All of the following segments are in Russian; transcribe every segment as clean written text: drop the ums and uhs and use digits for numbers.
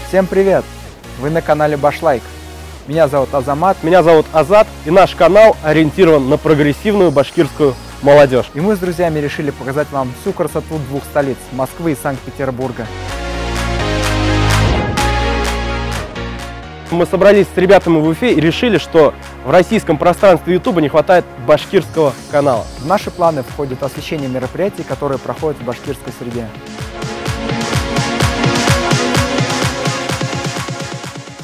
Всем привет! Вы на канале Башлайк. Меня зовут Азамат. Меня зовут Азат, и наш канал ориентирован на прогрессивную башкирскую молодежь. И мы с друзьями решили показать вам всю красоту двух столиц – Москвы и Санкт-Петербурга. Мы собрались с ребятами в Уфе и решили, что в российском пространстве YouTube не хватает башкирского канала. В наши планы входит освещение мероприятий, которые проходят в башкирской среде.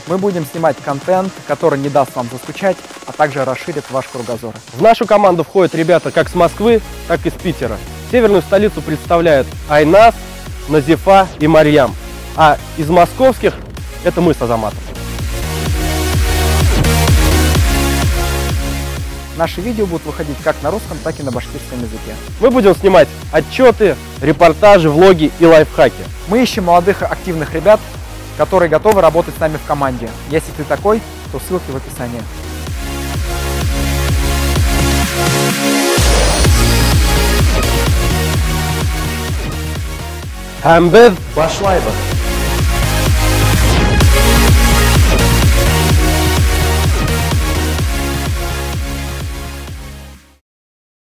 Мы будем снимать контент, который не даст вам заскучать, а также расширит ваш кругозор. В нашу команду входят ребята как с Москвы, так и с Питера. Северную столицу представляют Айнас, Назифа и Марьям. А из московских это мы с Азаматом. Наши видео будут выходить как на русском, так и на башкирском языке. Мы будем снимать отчеты, репортажи, влоги и лайфхаки. Мы ищем молодых активных ребят, которые готовы работать с нами в команде. Если ты такой, то ссылки в описании. Хамбед Башлайбах.